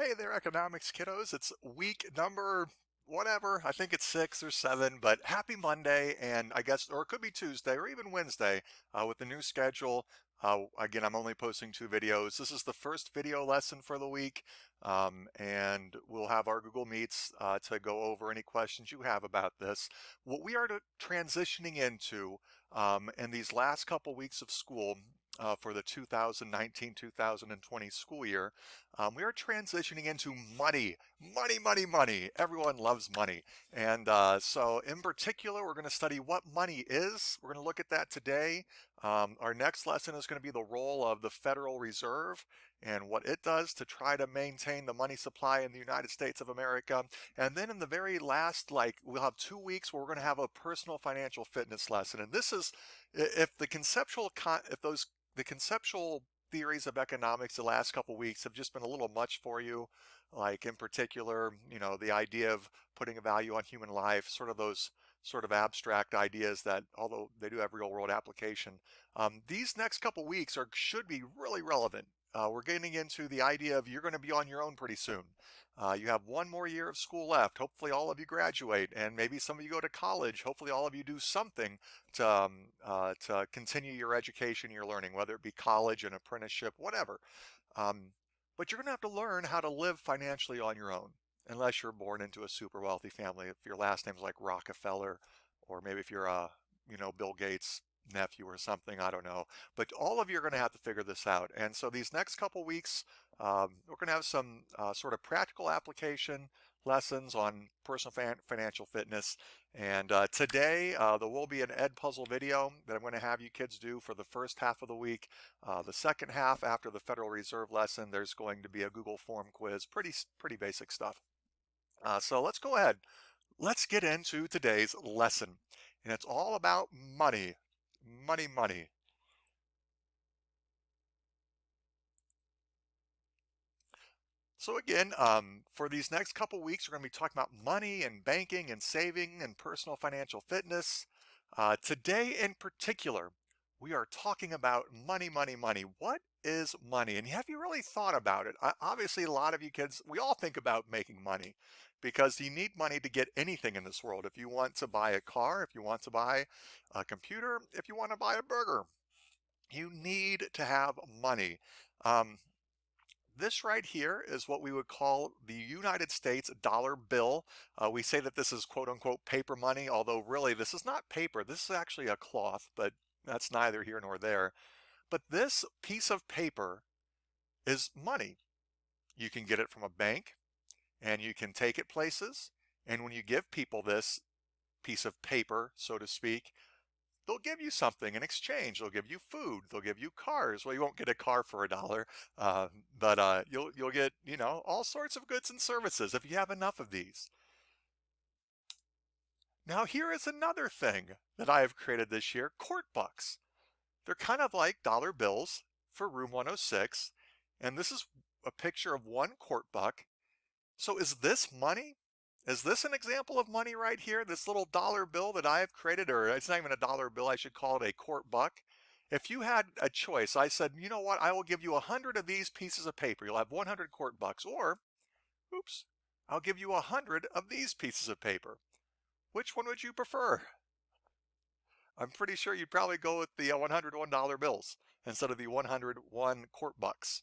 Hey there, economics kiddos. It's week number whatever. I think it's 6 or 7, but happy Monday. And I guess, or it could be Tuesday or even Wednesday with the new schedule. Again, I'm only posting 2 videos. This is the first video lesson for the week. And we'll have our Google Meets to go over any questions you have about this. What we are transitioning into in these last couple weeks of school for the 2019-2020 school year, we are transitioning into money, money, money, money. Everyone loves money. And so in particular, we're going to study what money is. We're going to look at that today. Our next lesson is going to be the role of the Federal Reserve and what it does to try to maintain the money supply in the United States of America. And then in the very last, we'll have 2 weeks where we're going to have a personal financial fitness lesson. And this is, if the conceptual, the conceptual theories of economics the last couple weeks have just been a little much for you, like in particular, the idea of putting a value on human life, sort of those sort of abstract ideas that, although they do have real world application, these next couple weeks should be really relevant. We're getting into the idea of you're going to be on your own pretty soon. You have one more year of school left. Hopefully all of you graduate, and maybe some of you go to college. Hopefully all of you do something to continue your education, your learning, whether it be college, an apprenticeship, whatever. But you're going to have to learn how to live financially on your own, unless you're born into a super wealthy family. If your last name's like Rockefeller, or maybe if you're Bill Gates' nephew or something, I don't know. But all of you are going to have to figure this out. And so these next couple weeks, we're going to have some sort of practical application lessons on personal financial fitness. And today there will be an Edpuzzle video that I'm going to have you kids do for the first half of the week. The second half, after the Federal Reserve lesson, there's going to be a Google form quiz, pretty basic stuff. So let's go ahead. Let's get into today's lesson. And it's all about money. Money, money. So again, for these next couple weeks, we're going to be talking about money and banking and saving and personal financial fitness. Today in particular, we are talking about money, money, money. What is money? And have you really thought about it? Obviously, a lot of you kids, we all think about making money because you need money to get anything in this world. If you want to buy a car, if you want to buy a computer, if you want to buy a burger, you need to have money. Um, this right here is what we would call the United States dollar bill. We say that this is quote unquote paper money, although really this is not paper. This is actually a cloth, but that's neither here nor there. But this piece of paper is money. You can get it from a bank and you can take it places. And when you give people this piece of paper, so to speak, they'll give you something in exchange. They'll give you food. They'll give you cars. Well, you won't get a car for $1, but you'll get all sorts of goods and services if you have enough of these. Now here is another thing that I have created this year: court bucks. They're kind of like dollar bills for Room 106, and this is a picture of one court buck. So is this money? Is this an example of money right here? This little dollar bill that I have created, or it's not even a dollar bill, I should call it a court buck. If you had a choice, I said, you know what, I will give you 100 of these pieces of paper. You'll have 100 court bucks. Or, oops, I'll give you 100 of these pieces of paper. Which one would you prefer? I'm pretty sure you'd probably go with the $101 bills instead of the 101 court bucks.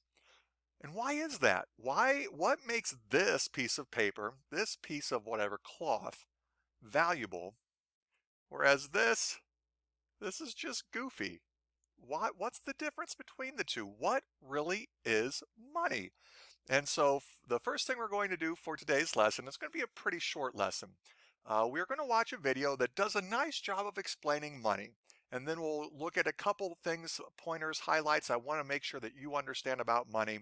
And why is that? What makes this piece of paper, this piece of whatever cloth, valuable, whereas this is just goofy? What's the difference between the two? What really is money? And so the first thing we're going to do for today's lesson is going to be a pretty short lesson. We're going to watch a video that does a nice job of explaining money. And then we'll look at a couple things, pointers, highlights I want to make sure that you understand about money.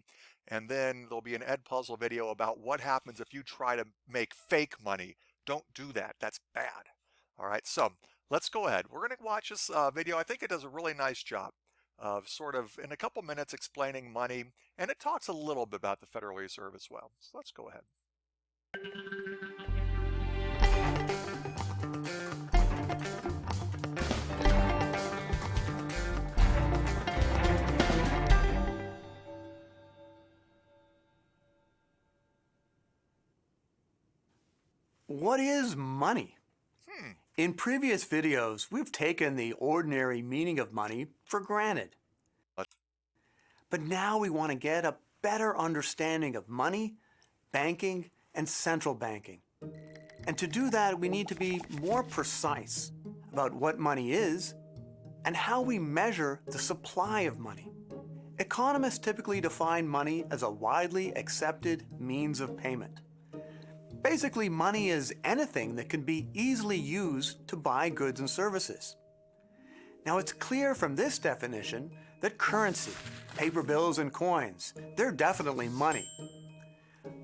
And then there'll be an Edpuzzle video about what happens if you try to make fake money. Don't do that. That's bad. All right, so let's go ahead. We're going to watch this video. I think it does a really nice job of sort of in a couple minutes explaining money, and it talks a little bit about the Federal Reserve as well. So let's go ahead. What is money? Hmm. In previous videos, we've taken the ordinary meaning of money for granted. Let- But now we want to get a better understanding of money, banking, and central banking. And to do that, we need to be more precise about what money is and how we measure the supply of money. Economists typically define money as a widely accepted means of payment. Basically, money is anything that can be easily used to buy goods and services. Now, it's clear from this definition that currency, paper bills and coins, they're definitely money.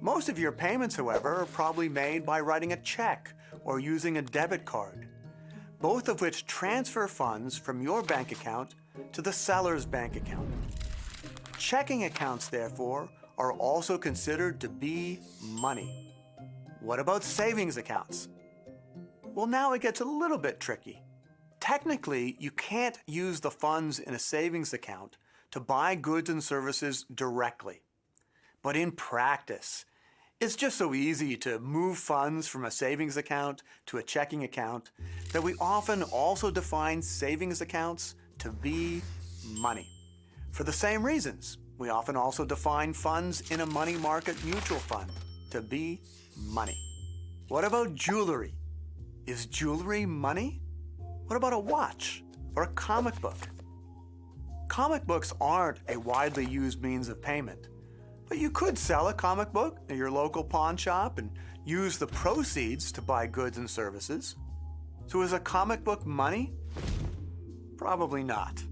Most of your payments, however, are probably made by writing a check or using a debit card, both of which transfer funds from your bank account to the seller's bank account. Checking accounts, therefore, are also considered to be money. What about savings accounts? Well, now it gets a little bit tricky. Technically, you can't use the funds in a savings account to buy goods and services directly. But in practice, it's just so easy to move funds from a savings account to a checking account that we often also define savings accounts to be money. For the same reasons, we often also define funds in a money market mutual fund to be money. What about jewelry? Is jewelry money? What about a watch or a comic book? Comic books aren't a widely used means of payment, but you could sell a comic book at your local pawn shop and use the proceeds to buy goods and services. So is a comic book money? Probably not.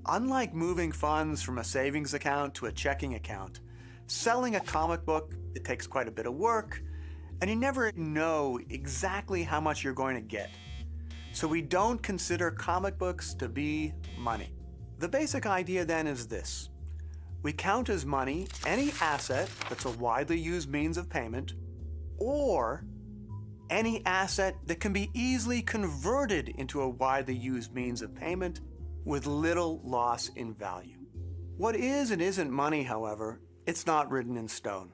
Unlike moving funds from a savings account to a checking account, selling a comic book, it takes quite a bit of work, and you never know exactly how much you're going to get. So we don't consider comic books to be money. The basic idea then is this. We count as money any asset that's a widely used means of payment, or any asset that can be easily converted into a widely used means of payment with little loss in value. What is and isn't money, however, it's not written in stone.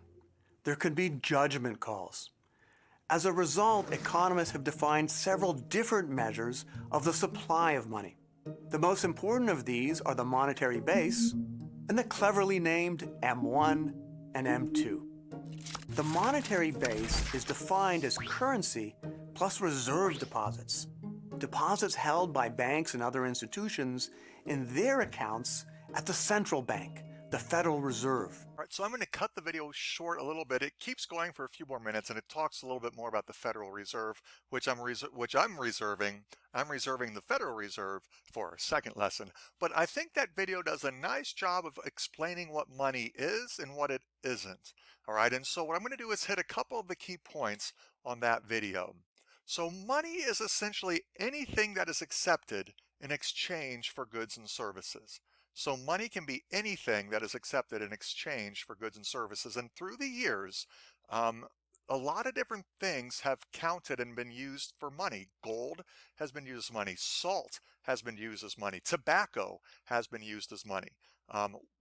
There could be judgment calls. As a result, economists have defined several different measures of the supply of money. The most important of these are the monetary base and the cleverly named M1 and M2. The monetary base is defined as currency plus reserve deposits, deposits held by banks and other institutions in their accounts at the central bank, the Federal Reserve. All right, so I'm going to cut the video short a little bit. It keeps going for a few more minutes, and it talks a little bit more about the Federal Reserve, which I'm reserving. I'm reserving the Federal Reserve for a second lesson. But I think that video does a nice job of explaining what money is and what it isn't. All right, and so what I'm going to do is hit a couple of the key points on that video. So money is essentially anything that is accepted in exchange for goods and services. So money can be anything that is accepted in exchange for goods and services. And through the years, um, a lot of different things have counted and been used for money. Gold has been used as money. Salt has been used as money. Tobacco has been used as money.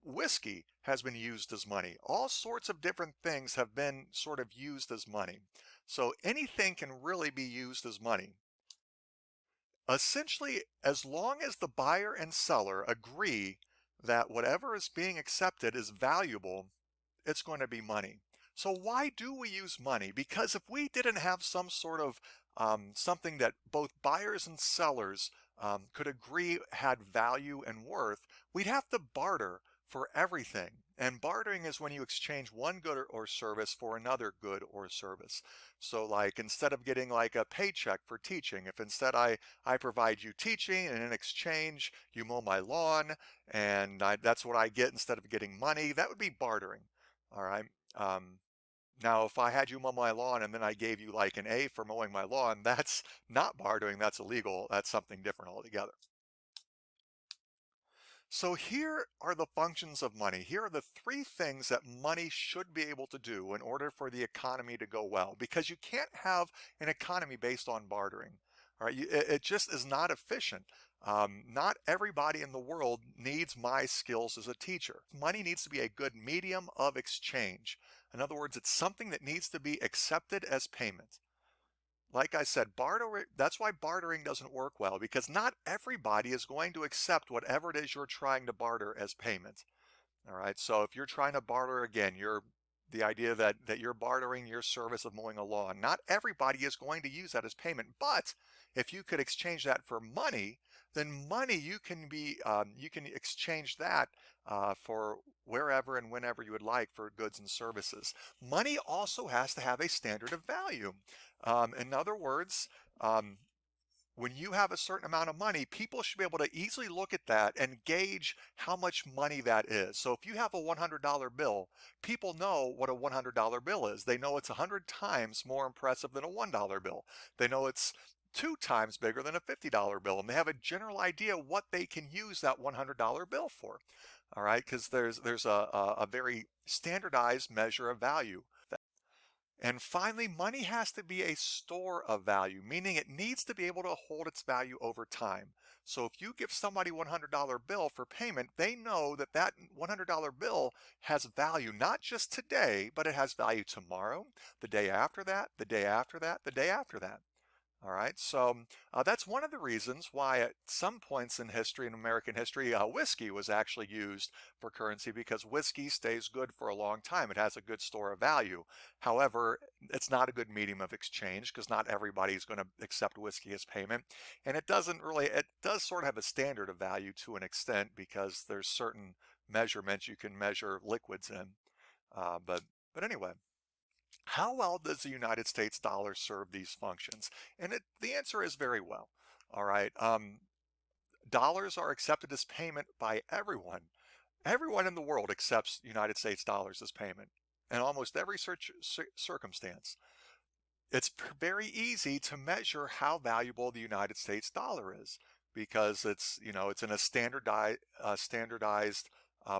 Whiskey has been used as money. All sorts of different things have been sort of used as money. So anything can really be used as money. Essentially, as long as the buyer and seller agree that whatever is being accepted is valuable, it's going to be money. So why do we use money? Because if we didn't have some sort of something that both buyers and sellers could agree had value and worth, we'd have to barter for everything. And bartering is when you exchange one good or service for another good or service. So like instead of getting like a paycheck for teaching, if instead I provide you teaching and in exchange you mow my lawn and that's what I get instead of getting money, that would be bartering. All right. Um, Now, if I had you mow my lawn and then I gave you like an A for mowing my lawn, that's not bartering, that's illegal. That's something different altogether. So here are the functions of money. Here are the three things that money should be able to do in order for the economy to go well, because you can't have an economy based on bartering. All right, it just is not efficient. Not everybody in the world needs my skills as a teacher. Money needs to be a good medium of exchange. In other words, it's something that needs to be accepted as payment. like I said, that's why bartering doesn't work well, because not everybody is going to accept whatever it is you're trying to barter as payment. All right. So if you're trying to barter again, the idea that you're bartering your service of mowing a lawn, not everybody is going to use that as payment. But if you could exchange that for money, then money you can exchange that for wherever and whenever you would like for goods and services. Money also has to have a standard of value. In other words, um, when you have a certain amount of money, people should be able to easily look at that and gauge how much money that is. So if you have a $100 bill, people know what a $100 bill is. They know it's 100 times more impressive than a $1 bill. They know it's 2 times bigger than a $50 bill, and they have a general idea what they can use that $100 bill for. All right, because there's a very standardized measure of value. And finally, money has to be a store of value, meaning it needs to be able to hold its value over time. So if you give somebody a $100 bill for payment, they know that that $100 bill has value not just today, but it has value tomorrow, the day after that, the day after that, the day after that. All right, so that's one of the reasons why at some points in history, in American history, whiskey was actually used for currency, because whiskey stays good for a long time. It has a good store of value. However, it's not a good medium of exchange because not everybody is going to accept whiskey as payment. And it does sort of have a standard of value to an extent because there's certain measurements you can measure liquids in. Uh, but, but anyway. How well does the United States dollar serve these functions? And the answer is very well. All right. Dollars are accepted as payment by everyone. Everyone in the world accepts United States dollars as payment in almost every circumstance. It's very easy to measure how valuable the United States dollar is because it's in a standardized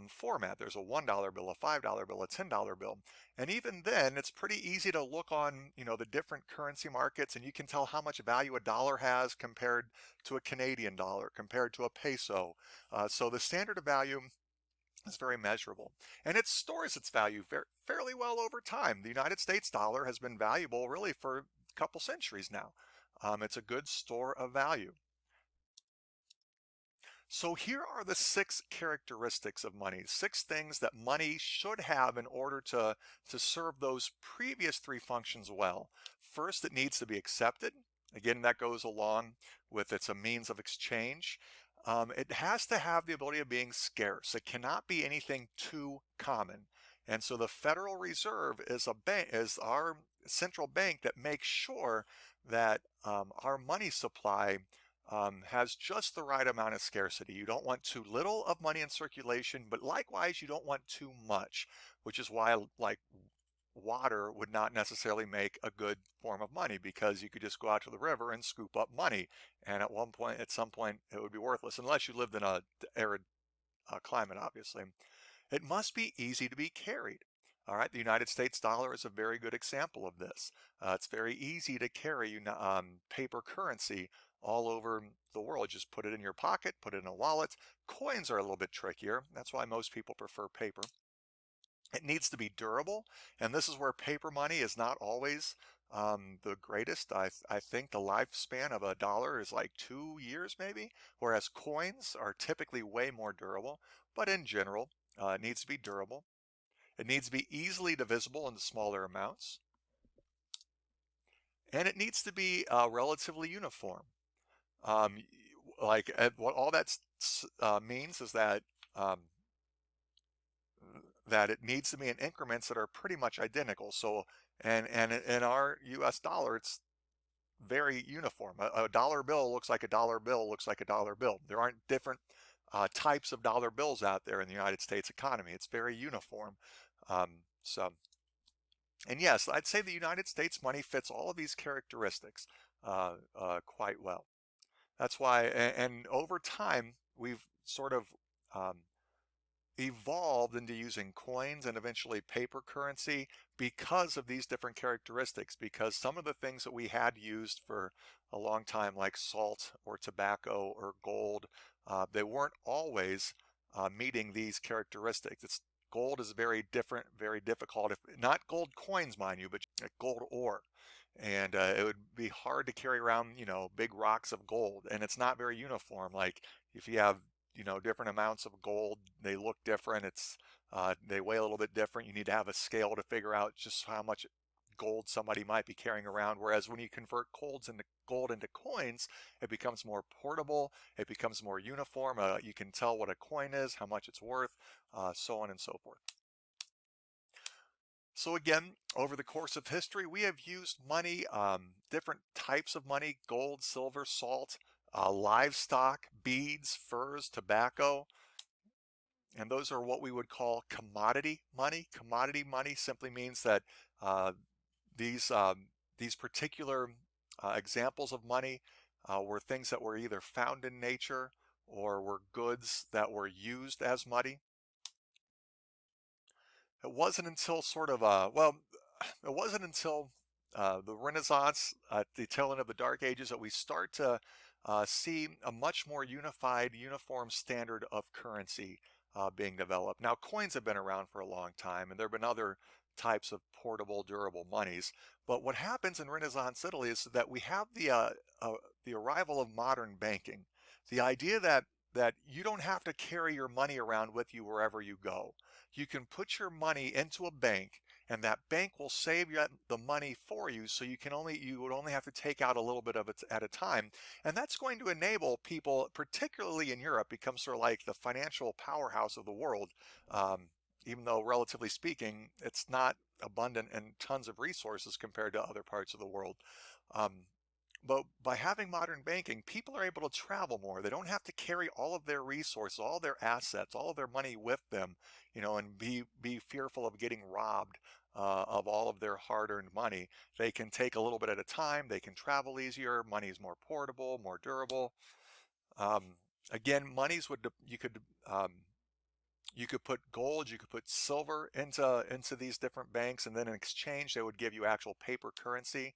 format. There's a $1 bill, a $5 bill, a $10 bill. And even then, it's pretty easy to look on, the different currency markets, and you can tell how much value a dollar has compared to a Canadian dollar, compared to a peso. So the standard of value is very measurable, and it stores its value fairly well over time. The United States dollar has been valuable really for a couple centuries now. It's a good store of value. So here are the 6 characteristics of money, 6 things that money should have in order to serve those previous 3 functions well. First, it needs to be accepted. Again, that goes along with it's a means of exchange. It has to have the ability of being scarce. It cannot be anything too common. And so the Federal Reserve is our central bank that makes sure that our money supply has just the right amount of scarcity. You don't want too little of money in circulation, but likewise, you don't want too much, which is why, like, water would not necessarily make a good form of money because you could just go out to the river and scoop up money. And at some point, it would be worthless unless you lived in a arid climate, obviously. It must be easy to be carried. All right, the United States dollar is a very good example of this. It's very easy to carry paper currency all over the world. Just put it in your pocket, put it in a wallet. Coins are a little bit trickier. That's why most people prefer paper. It needs to be durable, and this is where paper money is not always the greatest. I think the lifespan of a dollar is like 2 years maybe, whereas coins are typically way more durable. But in general, it needs to be durable. It needs to be easily divisible into smaller amounts, and it needs to be relatively uniform. Um, what all that means is um, that it needs to be in increments that are pretty much identical. So, and in our U.S. dollar, it's very uniform. A dollar bill looks like a dollar bill looks like a dollar bill. There aren't different types of dollar bills out there in the United States economy. It's very uniform. So, and yes, I'd say the United States money fits all of these characteristics quite well. That's why, and over time, we've sort of um, evolved into using coins and eventually paper currency because of these different characteristics, because some of the things that we had used for a long time, like salt or tobacco or gold, they weren't always meeting these characteristics. gold is very different, very difficult. If not gold coins, mind you, but gold ore. And it would be hard to carry around, big rocks of gold, and it's not very uniform. Like if you have, different amounts of gold, they look different. They weigh a little bit different. You need to have a scale to figure out just how much gold somebody might be carrying around. Whereas when you convert gold into coins, it becomes more portable. It becomes more uniform. You can tell what a coin is, how much it's worth, so on and so forth. So again, over the course of history, we have used money, different types of money: gold, silver, salt, livestock, beads, furs, tobacco. And those are what we would call commodity money. Commodity money simply means that uh, these these particular examples of money were things that were either found in nature or were goods that were used as money. It wasn't until it wasn't until the Renaissance, at the tail end of the Dark Ages, that we start to see a much more unified, uniform standard of currency being developed. Now, coins have been around for a long time, and there have been other types of portable, durable monies. But what happens in Renaissance Italy is that we have the arrival of modern banking. The idea that you don't have to carry your money around with you wherever you go. You can put your money into a bank, and that bank will save you the money for you, so you would only have to take out a little bit of it at a time. And that's going to enable people, particularly in Europe, become sort of like the financial powerhouse of the world. um, Even though, relatively speaking, it's not abundant in tons of resources compared to other parts of the world. um, but by having modern banking, people are able to travel more. They don't have to carry all of their resources, all their assets, all of their money with them, and be fearful of getting robbed of all of their hard-earned money. They can take a little bit at a time. They can travel easier. Money is more portable, more durable. Um, Again, monies would you could put gold, you could put silver into these different banks, and then in exchange, they would give you actual paper currency.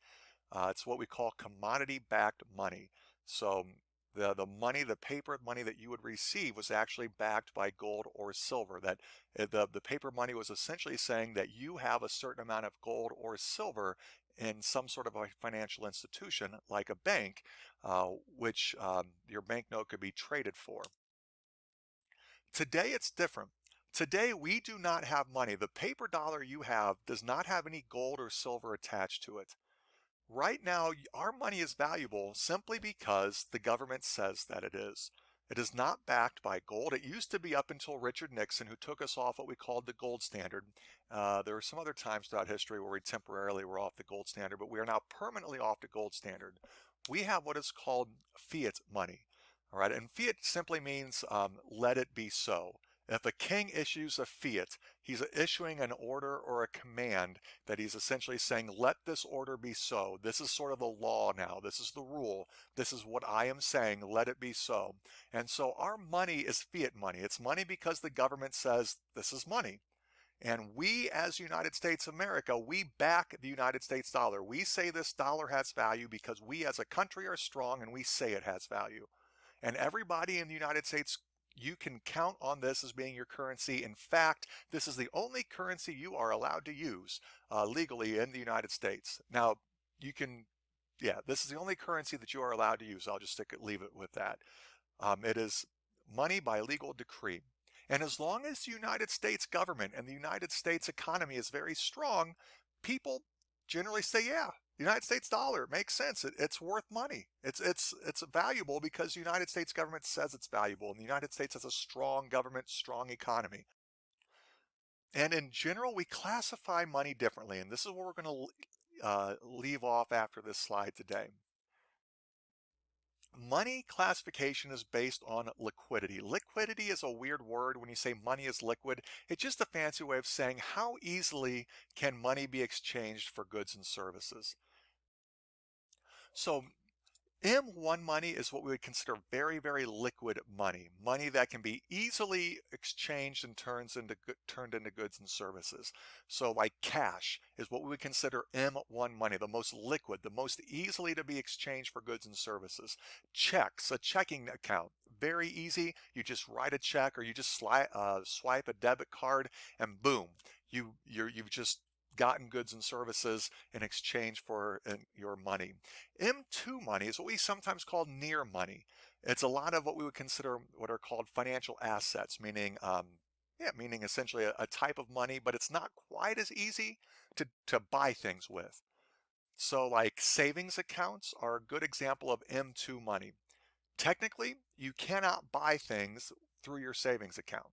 It's what we call commodity-backed money. So the money, the paper money that you would receive was actually backed by gold or silver. That the paper money was essentially saying that you have a certain amount of gold or silver in some sort of a financial institution like a bank, which your banknote could be traded for. Today it's different. Today we do not have money. The paper dollar you have does not have any gold or silver attached to it. Right now, our money is valuable simply because the government says that it is. It is not backed by gold. It used to be up until Richard Nixon, who took us off what we called the gold standard. There were some other times throughout history where we temporarily were off the gold standard, but we are now permanently off the gold standard. We have what is called fiat money. All right, and fiat simply means let it be so. If a king issues a fiat, he's issuing an order or a command that he's essentially saying, let this order be so. This is sort of the law now. This is the rule. This is what I am saying. Let it be so. And so our money is fiat money. It's money because the government says this is money. And we, as United States of America, we back the United States dollar. We say this dollar has value because we as a country are strong and we say it has value. And everybody in the United States, you can count on this as being your currency. In fact, this is the only currency you are allowed to use legally in the United States. Now, this is the only currency that you are allowed to use. I'll just leave it with that. It is money by legal decree. And as long as the United States government and the United States economy is very strong, people generally say, yeah, the United States dollar makes sense. It's worth money. It's valuable because the United States government says it's valuable, and the United States has a strong government, strong economy. And in general, we classify money differently, and this is where we're going to leave off after this slide today. Money classification is based on liquidity. Liquidity is a weird word. When you say money is liquid, it's just a fancy way of saying how easily can money be exchanged for goods and services. So M1 money is what we would consider very, very liquid money, money that can be easily exchanged and turned into goods and services. So like cash is what we would consider M1 money, the most liquid, the most easily to be exchanged for goods and services. Checks, a checking account, very easy. You just write a check or you just swipe a debit card and boom, you've just gotten goods and services in exchange for your money. M2 money is what we sometimes call near money. It's a lot of what we would consider what are called financial assets, meaning meaning essentially a type of money, but it's not quite as easy to buy things with. So like savings accounts are a good example of M2 money. Technically, you cannot buy things through your savings account.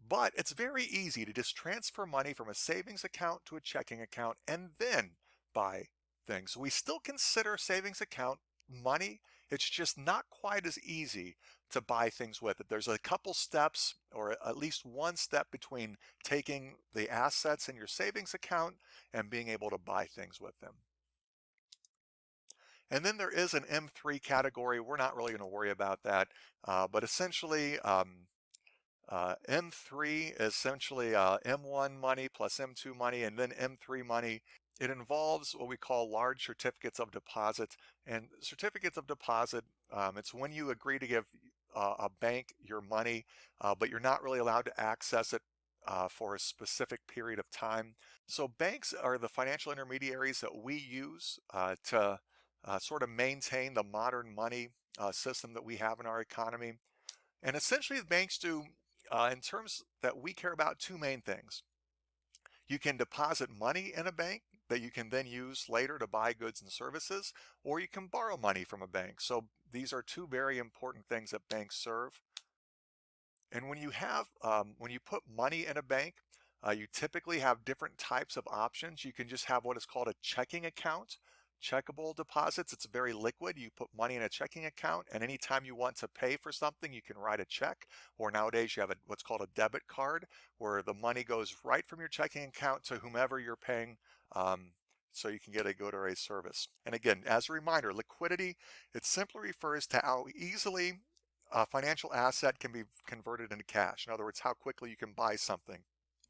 But it's very easy to just transfer money from a savings account to a checking account and then buy things. We still consider savings account money. It's just not quite as easy to buy things with it. There's a couple steps or at least one step between taking the assets in your savings account and being able to buy things with them. And then there is an M3 category. We're not really going to worry about that. But essentially, M3 is essentially M1 money plus M2 money and then M3 money. It involves what we call large certificates of deposit. And certificates of deposit, it's when you agree to give a bank your money, but you're not really allowed to access it for a specific period of time. So banks are the financial intermediaries that we use to sort of maintain the modern money system that we have in our economy. And essentially, the banks do, in terms that we care about, two main things. You can deposit money in a bank that you can then use later to buy goods and services, or you can borrow money from a bank. So these are two very important things that banks serve. And when you put money in a bank, you typically have different types of options. You can just have what is called a checking account, checkable deposits. It's very liquid. You put money in a checking account, and anytime you want to pay for something, you can write a check. Or nowadays, you have what's called a debit card, where the money goes right from your checking account to whomever you're paying. So you can get a good or a service. And again, as a reminder, liquidity, it simply refers to how easily a financial asset can be converted into cash. In other words, how quickly you can buy something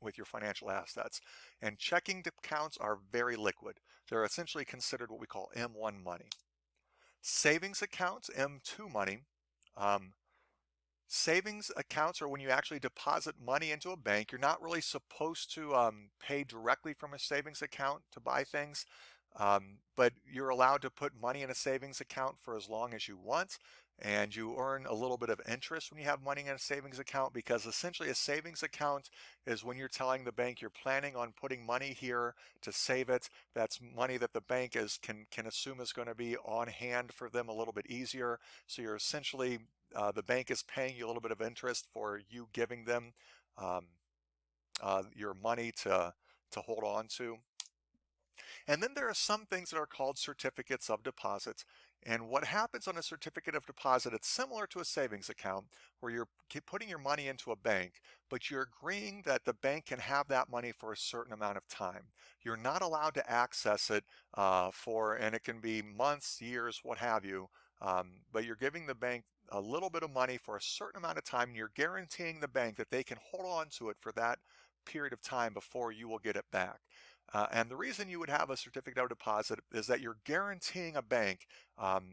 with your financial assets. And checking accounts are very liquid. They're essentially considered what we call M1 money. Savings accounts, M2 money. Um, Savings accounts are when you actually deposit money into a bank. You're not really supposed to pay directly from a savings account to buy things, but you're allowed to put money in a savings account for as long as you want. And you earn a little bit of interest when you have money in a savings account, because essentially a savings account is when you're telling the bank you're planning on putting money here to save it. That's money that the bank can assume is going to be on hand for them a little bit easier. So you're essentially the bank is paying you a little bit of interest for you giving them um, your money to hold on to. And then there are some things that are called certificates of deposit. And what happens on a certificate of deposit, it's similar to a savings account where you're putting your money into a bank, but you're agreeing that the bank can have that money for a certain amount of time. You're not allowed to access it and it can be months, years, what have you, but you're giving the bank a little bit of money for a certain amount of time, and you're guaranteeing the bank that they can hold on to it for that period of time before you will get it back. And the reason you would have a certificate of deposit is that you're guaranteeing a bank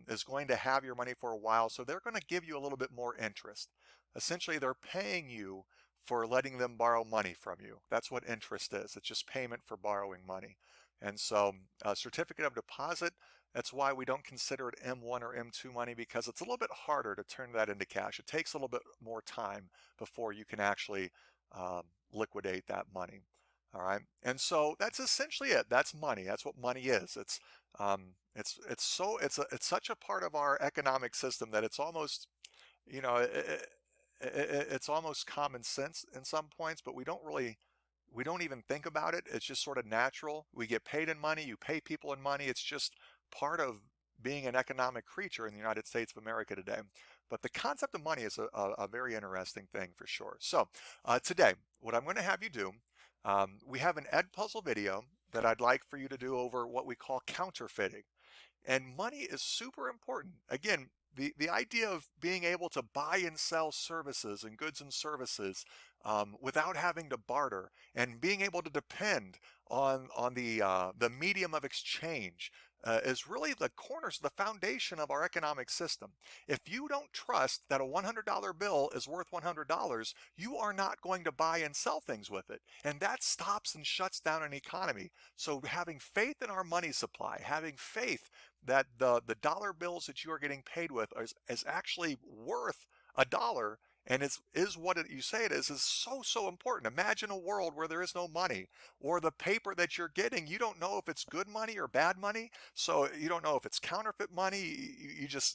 is going to have your money for a while, so they're going to give you a little bit more interest. Essentially, they're paying you for letting them borrow money from you. That's what interest is. It's just payment for borrowing money. And so a certificate of deposit, that's why we don't consider it M1 or M2 money, because it's a little bit harder to turn that into cash. It takes a little bit more time before you can actually liquidate that money. All right. And so that's essentially it. That's money. That's what money is. It's such a part of our economic system that it's almost, you know, it's almost common sense in some points, but we don't even think about it. It's just sort of natural. We get paid in money. You pay people in money. It's just part of being an economic creature in the United States of America today. But the concept of money is a very interesting thing for sure. So today, what I'm going to have you do, we have an Edpuzzle video that I'd like for you to do over what we call counterfeiting. And money is super important. Again, the idea of being able to buy and sell services and goods and services without having to barter, and being able to depend on the medium of exchange is really the corners, the foundation of our economic system. If you don't trust that a $100 bill is worth $100, you are not going to buy and sell things with it. And that stops and shuts down an economy. So having faith in our money supply, having faith that the dollar bills that you are getting paid with is actually worth a dollar, and is what you say it is so important. Imagine a world where there is no money, or the paper that you're getting, you don't know if it's good money or bad money. So you don't know if it's counterfeit money. It's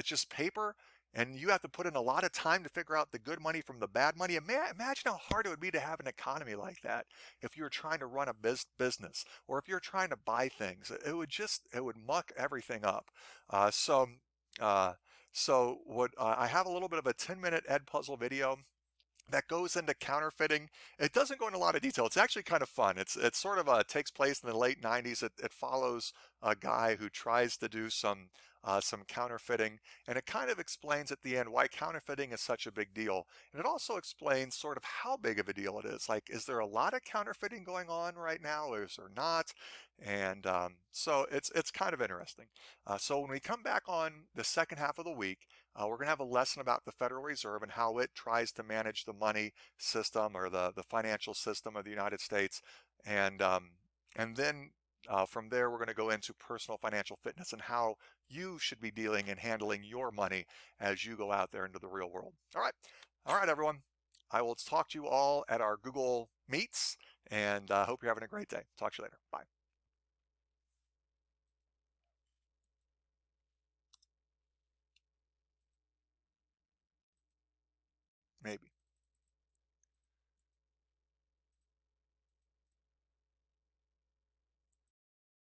just paper, and you have to put in a lot of time to figure out the good money from the bad money. Imagine how hard it would be to have an economy like that if you were trying to run a business, or if you're trying to buy things. It would muck everything up. Uh, so. Uh, I have a little bit of a 10-minute Ed Puzzle video that goes into counterfeiting. It doesn't go into a lot of detail. It's actually kind of fun. It's sort of takes place in the late 90s. It follows a guy who tries to do some counterfeiting, and it kind of explains at the end why counterfeiting is such a big deal. And it also explains sort of how big of a deal it is. Like, is there a lot of counterfeiting going on right now, or is there not? And so it's kind of interesting. So when we come back on the second half of the week, we're going to have a lesson about the Federal Reserve and how it tries to manage the money system, or the financial system of the United States. And then from there, we're going to go into personal financial fitness and how you should be dealing and handling your money as you go out there into the real world. All right. All right, everyone. I will talk to you all at our Google Meets, and hope you're having a great day. Talk to you later. Bye. Maybe.